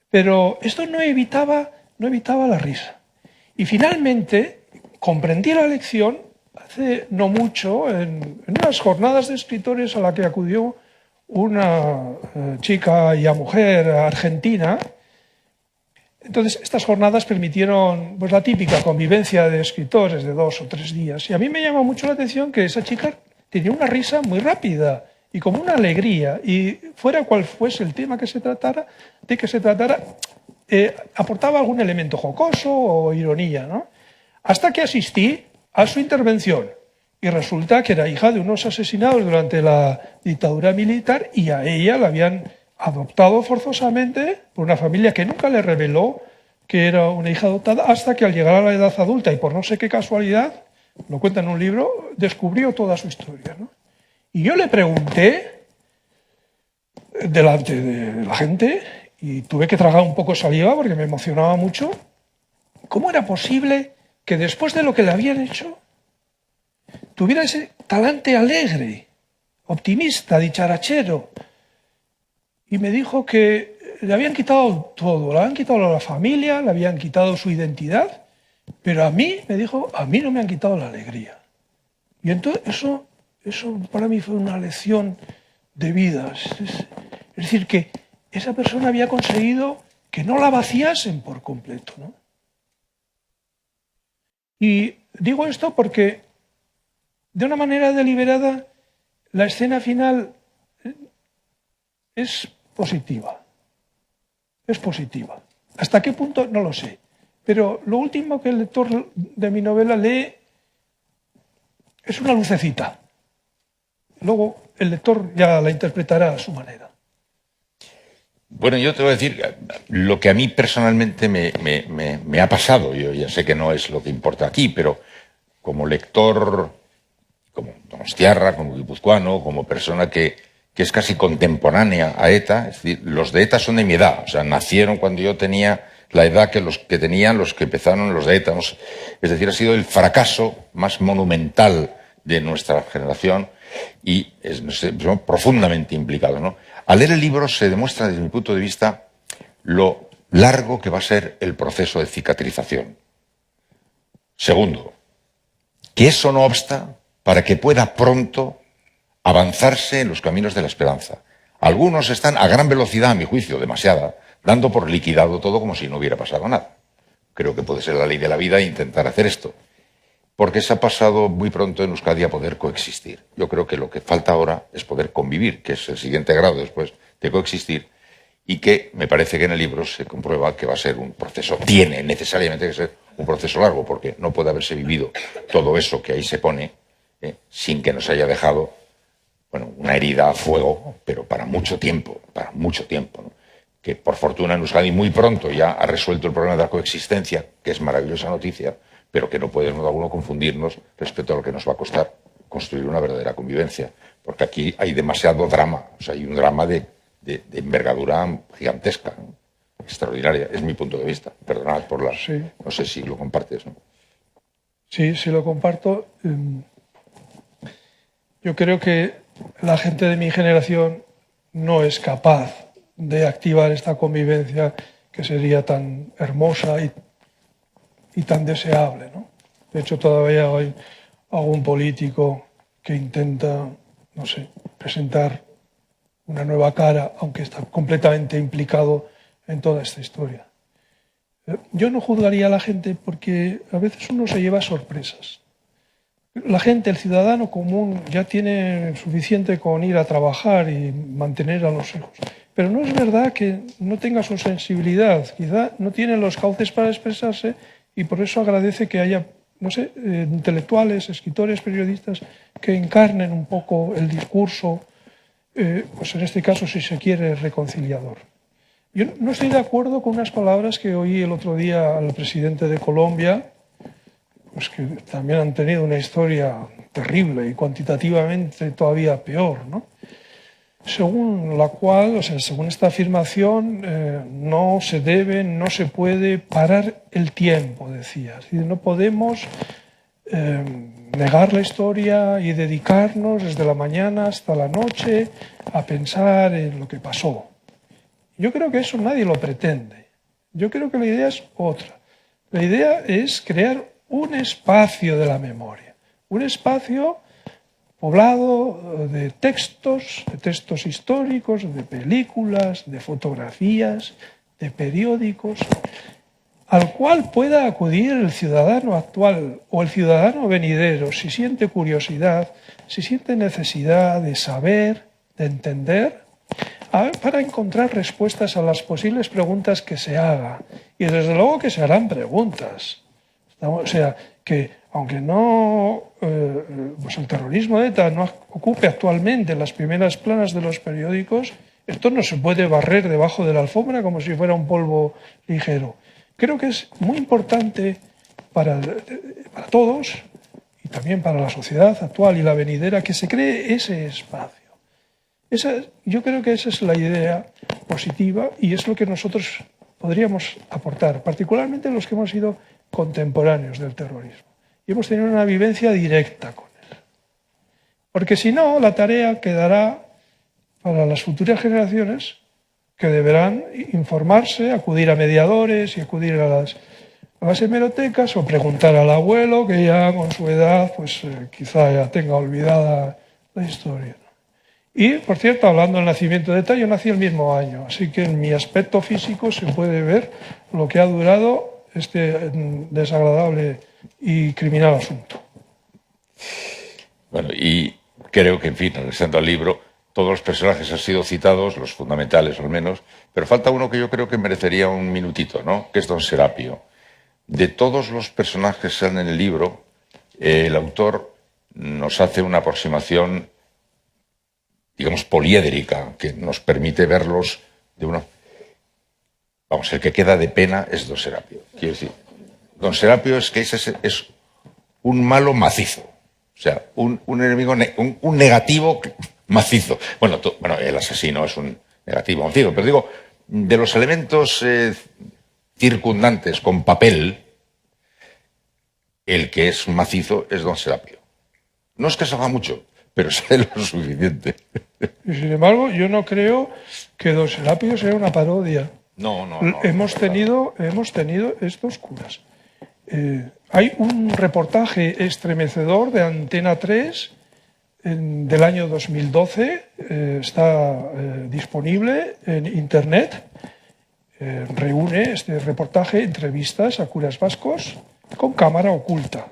Speaker 3: Pero esto no evitaba la risa. Y finalmente comprendí la lección hace no mucho en unas jornadas de escritores a la que acudió una chica y mujer argentina. Entonces, estas jornadas permitieron pues, la típica convivencia de escritores de 2 o 3 días. Y a mí me llama mucho la atención que esa chica tenía una risa muy rápida y como una alegría. Y fuera cual fuese el tema que se tratara, aportaba algún elemento jocoso o ironía, ¿no? Hasta que asistí a su intervención. Y resulta que era hija de unos asesinados durante la dictadura militar y a ella la habían adoptado forzosamente por una familia que nunca le reveló que era una hija adoptada hasta que al llegar a la edad adulta y por no sé qué casualidad, lo cuenta en un libro, descubrió toda su historia, ¿no? Y yo le pregunté delante de la gente y tuve que tragar un poco saliva porque me emocionaba mucho, ¿cómo era posible que después de lo que le habían hecho tuviera ese talante alegre, optimista, dicharachero? Y me dijo que le habían quitado todo, le habían quitado a la familia, le habían quitado su identidad, pero a mí, me dijo, a mí no me han quitado la alegría. Y entonces eso para mí fue una lección de vida. Es decir, que esa persona había conseguido que no la vaciasen por completo, ¿no? Y digo esto porque de una manera deliberada la escena final es positiva. Es positiva. ¿Hasta qué punto? No lo sé. Pero lo último que el lector de mi novela lee es una lucecita. Luego el lector ya la interpretará a su manera.
Speaker 2: Bueno, yo te voy a decir lo que a mí personalmente me ha pasado. Yo ya sé que no es lo que importa aquí, pero como lector, como donostiarra, como guipuzcoano, como persona que es casi contemporánea a ETA, es decir, los de ETA son de mi edad, o sea, nacieron cuando yo tenía la edad que los que tenían los que empezaron los de ETA. No sé. Es decir, ha sido el fracaso más monumental de nuestra generación y es profundamente implicado, ¿no? Al leer el libro se demuestra, desde mi punto de vista, lo largo que va a ser el proceso de cicatrización. Segundo, que eso no obsta para que pueda pronto avanzarse en los caminos de la esperanza. Algunos están a gran velocidad, a mi juicio, demasiada, dando por liquidado todo como si no hubiera pasado nada. Creo que puede ser la ley de la vida e intentar hacer esto. Porque se ha pasado muy pronto en Euskadi a poder coexistir. Yo creo que lo que falta ahora es poder convivir, que es el siguiente grado después de coexistir, y que me parece que en el libro se comprueba que va a ser un proceso, tiene necesariamente que ser un proceso largo, porque no puede haberse vivido todo eso que ahí se pone sin que nos haya dejado, bueno, una herida a fuego, pero para mucho tiempo, ¿no? Que por fortuna en Euskadi muy pronto ya ha resuelto el problema de la coexistencia, que es maravillosa noticia, pero que no puede en modo alguno confundirnos respecto a lo que nos va a costar construir una verdadera convivencia, porque aquí hay demasiado drama, o sea, hay un drama de envergadura gigantesca, ¿no? Extraordinaria, es mi punto de vista. Perdonad por la...
Speaker 3: Sí.
Speaker 2: No sé si lo compartes, ¿no?
Speaker 3: Sí, sí lo comparto. Yo creo que la gente de mi generación no es capaz de activar esta convivencia que sería tan hermosa y tan deseable, ¿no? De hecho, todavía hay algún político que intenta, no sé, presentar una nueva cara, aunque está completamente implicado en toda esta historia. Yo no juzgaría a la gente porque a veces uno se lleva sorpresas. La gente, el ciudadano común, ya tiene suficiente con ir a trabajar y mantener a los hijos. pero no es verdad que no tenga su sensibilidad. Quizá no tiene los cauces para expresarse y por eso agradece que haya, no sé, intelectuales, escritores, periodistas que encarnen un poco el discurso, pues en este caso, si se quiere, reconciliador. Yo no estoy de acuerdo con unas palabras que oí el otro día al presidente de Colombia, pues que también han tenido una historia terrible y cuantitativamente todavía peor, ¿no? Según la cual, o sea, según esta afirmación, no se debe, no se puede parar el tiempo, decía. Es decir, no podemos negar la historia y dedicarnos desde la mañana hasta la noche a pensar en lo que pasó. Yo creo que eso nadie lo pretende. Yo creo que la idea es otra. La idea es crear un espacio de la memoria, un espacio poblado de textos históricos, de películas, de fotografías, de periódicos, al cual pueda acudir el ciudadano actual o el ciudadano venidero si siente curiosidad, si siente necesidad de saber, de entender, para encontrar respuestas a las posibles preguntas que se haga. Y desde luego que se harán preguntas. O sea, que aunque no, pues el terrorismo de ETA no ocupe actualmente las primeras planas de los periódicos, esto no se puede barrer debajo de la alfombra como si fuera un polvo ligero. Creo que es muy importante para todos y también para la sociedad actual y la venidera que se cree ese espacio. Yo creo que esa es la idea positiva y es lo que nosotros podríamos aportar, particularmente los que hemos sido contemporáneos del terrorismo y hemos tenido una vivencia directa con él. Porque si no, la tarea quedará para las futuras generaciones que deberán informarse, acudir a mediadores y acudir a las hemerotecas o preguntar al abuelo que ya con su edad pues quizá ya tenga olvidada la historia. Y, por cierto, hablando del nacimiento de ETA, yo nací el mismo año, así que en mi aspecto físico se puede ver lo que ha durado este desagradable y criminal asunto.
Speaker 2: Bueno, y creo que, en fin, regresando al libro, todos los personajes han sido citados, los fundamentales al menos, pero falta uno que yo creo que merecería un minutito, ¿no? Que es Don Serapio. De todos los personajes que están en el libro, el autor nos hace una aproximación, digamos, poliédrica, que nos permite verlos de una... Vamos, el que queda de pena es Don Serapio. Quiero decir, Don Serapio es que es un malo macizo. O sea, un enemigo, un negativo macizo. Bueno, el asesino es un negativo macizo, pero digo, de los elementos circundantes con papel, el que es macizo es Don Serapio. No es que se haga mucho, pero sabe lo suficiente.
Speaker 3: Y sin embargo, yo no creo que Don Serapio sea una parodia.
Speaker 2: No.
Speaker 3: Hemos tenido estos curas. Hay un reportaje estremecedor de Antena 3 del año 2012, está disponible en Internet. Reúne este reportaje entrevistas a curas vascos con cámara oculta.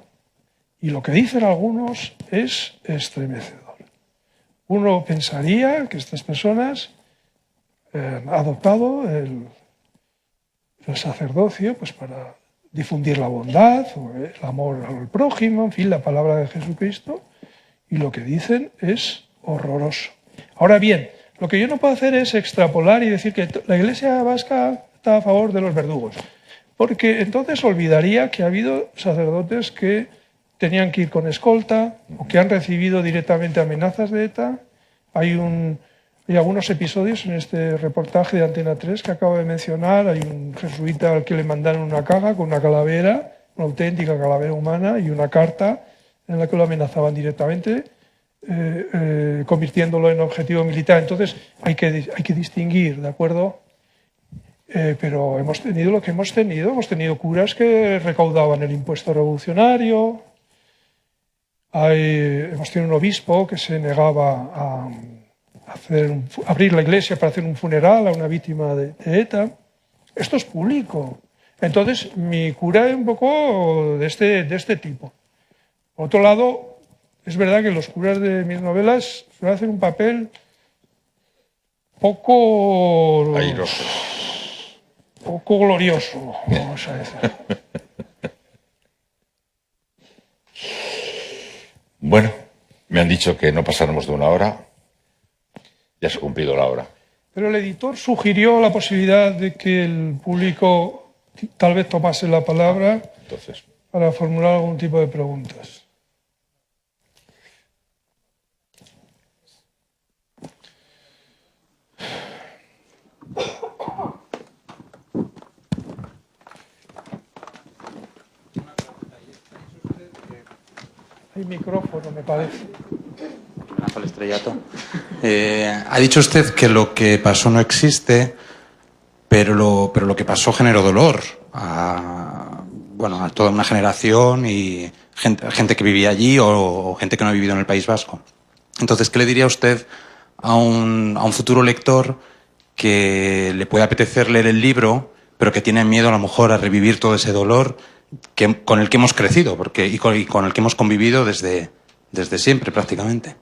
Speaker 3: Y lo que dicen algunos es estremecedor. Uno pensaría que estas personas han adoptado el sacerdocio pues para difundir la bondad, o el amor al prójimo, en fin, la palabra de Jesucristo, y lo que dicen es horroroso. Ahora bien, lo que yo no puedo hacer es extrapolar y decir que la Iglesia vasca está a favor de los verdugos, porque entonces olvidaría que ha habido sacerdotes que tenían que ir con escolta o que han recibido directamente amenazas de ETA. Hay algunos episodios en este reportaje de Antena 3 que acabo de mencionar. Hay un jesuita al que le mandaron una caja con una calavera, una auténtica calavera humana, y una carta en la que lo amenazaban directamente, convirtiéndolo en objetivo militar. Entonces hay que distinguir, ¿de acuerdo? Pero hemos tenido lo que hemos tenido. Hemos tenido curas que recaudaban el impuesto revolucionario. Hemos tenido un obispo que se negaba a abrir la iglesia para hacer un funeral a una víctima de ETA. Esto es público. Entonces, mi cura es un poco de este tipo. Por otro lado, es verdad que los curas de mis novelas suelen hacer un papel poco...
Speaker 2: airoso.
Speaker 3: Poco glorioso, vamos a decir.
Speaker 2: Bueno, me han dicho que no pasáramos de 1 hora. Ya se ha cumplido la hora.
Speaker 3: Pero el editor sugirió la posibilidad de que el público tal vez tomase la palabra
Speaker 2: Entonces,
Speaker 3: para formular algún tipo de preguntas. Hay micrófono, me parece.
Speaker 4: Bajo el estrellato. Ha dicho usted que lo que pasó no existe, pero lo que pasó generó dolor a toda una generación y gente que vivía allí o gente que no ha vivido en el País Vasco. Entonces, ¿qué le diría usted a un futuro lector que le puede apetecer leer el libro, pero que tiene miedo a lo mejor a revivir todo ese dolor con el que hemos crecido y con el que hemos convivido desde siempre prácticamente?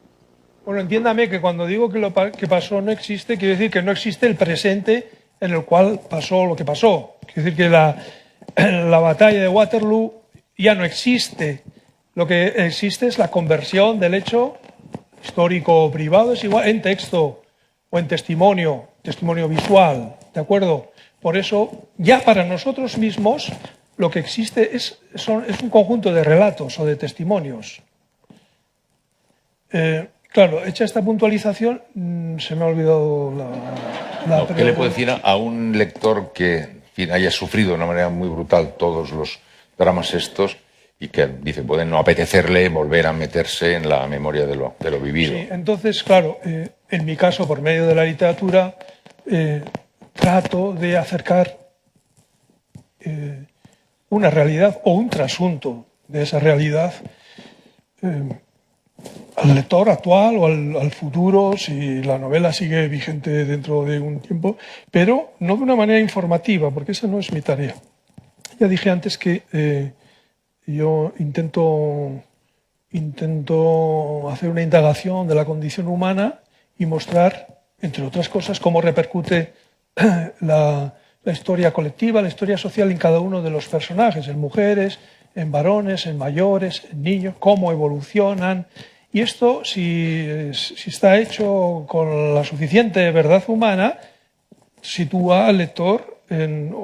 Speaker 3: Bueno, entiéndame que cuando digo que lo que pasó no existe, quiero decir que no existe el presente en el cual pasó lo que pasó. Quiero decir que la batalla de Waterloo ya no existe. Lo que existe es la conversión del hecho histórico o privado, es igual, en texto o en testimonio visual, ¿de acuerdo? Por eso, ya para nosotros mismos, lo que existe es un conjunto de relatos o de testimonios. Claro, hecha esta puntualización, se me ha olvidado la
Speaker 2: ¿qué le puede decir a un lector que en fin, haya sufrido de una manera muy brutal todos los dramas estos y que dice puede no apetecerle volver a meterse en la memoria de lo vivido?
Speaker 3: Sí, entonces, claro, en mi caso, por medio de la literatura, trato de acercar una realidad o un trasunto de esa realidad al lector actual o al futuro, si la novela sigue vigente dentro de un tiempo, pero no de una manera informativa, porque esa no es mi tarea. Ya dije antes que yo intento hacer una indagación de la condición humana y mostrar, entre otras cosas, cómo repercute la historia colectiva, la historia social en cada uno de los personajes, en mujeres, en varones, en mayores, en niños, cómo evolucionan. Y esto, si está hecho con la suficiente verdad humana, sitúa al lector en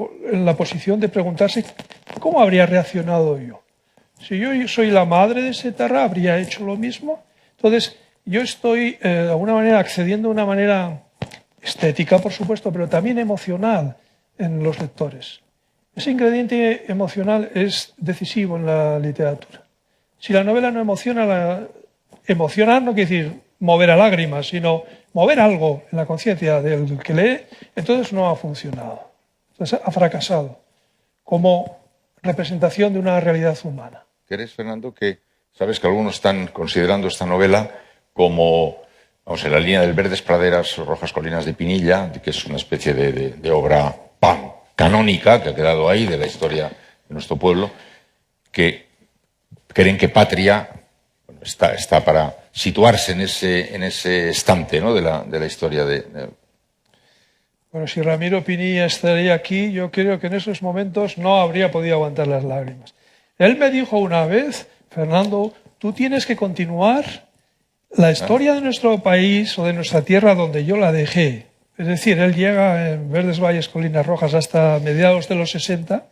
Speaker 3: la posición de preguntarse ¿cómo habría reaccionado yo? Si yo soy la madre de Setarra, ¿habría hecho lo mismo? Entonces, yo estoy de alguna manera accediendo de una manera estética, por supuesto, pero también emocional en los lectores. Ese ingrediente emocional es decisivo en la literatura. Si la novela no emociona, emocionar no quiere decir mover a lágrimas, sino mover algo en la conciencia del que lee, entonces no ha funcionado. Entonces ha fracasado como representación de una realidad humana.
Speaker 2: ¿Crees, Fernando, que sabes que algunos están considerando esta novela como, vamos, en la línea del Verdes Praderas, Rojas Colinas de Pinilla, que es una especie de obra canónica que ha quedado ahí de la historia de nuestro pueblo, que creen que Patria está para situarse en ese estante, ¿no?, de la historia
Speaker 3: Bueno, si Ramiro Pinilla estaría aquí, yo creo que en esos momentos no habría podido aguantar las lágrimas. Él me dijo una vez, Fernando, tú tienes que continuar la historia de nuestro país o de nuestra tierra donde yo la dejé. Es decir, él llega en Verdes Valles, Colinas Rojas hasta mediados de los 60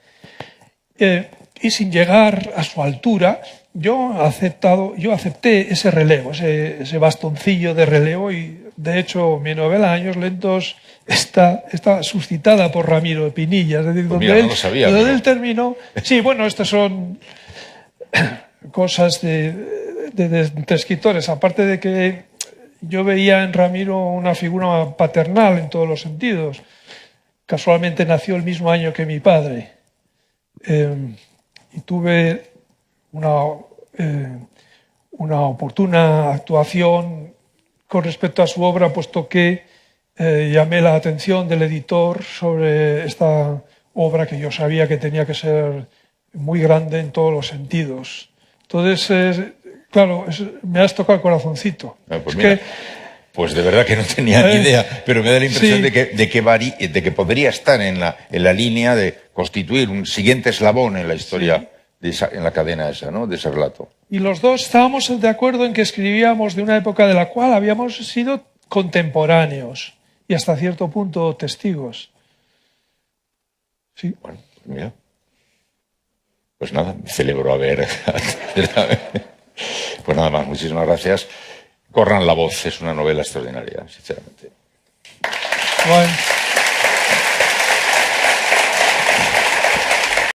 Speaker 3: y sin llegar a su altura, yo acepté ese relevo, ese bastoncillo de relevo y de hecho mi novela Años Lentos está suscitada por Ramiro Pinilla, es decir,
Speaker 2: pues donde
Speaker 3: él terminó. Sí, bueno, estas son cosas de escritores, aparte de que yo veía en Ramiro una figura paternal en todos los sentidos. Casualmente nació el mismo año que mi padre y tuve una oportuna actuación con respecto a su obra, puesto que llamé la atención del editor sobre esta obra que yo sabía que tenía que ser muy grande en todos los sentidos. Entonces, claro, me has tocado el corazoncito.
Speaker 2: Pues
Speaker 3: es
Speaker 2: mira,
Speaker 3: que
Speaker 2: Pues de verdad que no tenía ni idea, pero me da la impresión
Speaker 3: Sí.
Speaker 2: de que podría estar en la línea de constituir un siguiente eslabón en la historia, en la cadena esa, ¿no? De ese relato.
Speaker 3: Y los dos estábamos de acuerdo en que escribíamos de una época de la cual habíamos sido contemporáneos y hasta cierto punto testigos. Sí.
Speaker 2: Bueno, pues mira. Pues nada, me celebro haber... Pues nada más, muchísimas gracias. Corran la voz, es una novela extraordinaria, sinceramente.
Speaker 3: Bueno.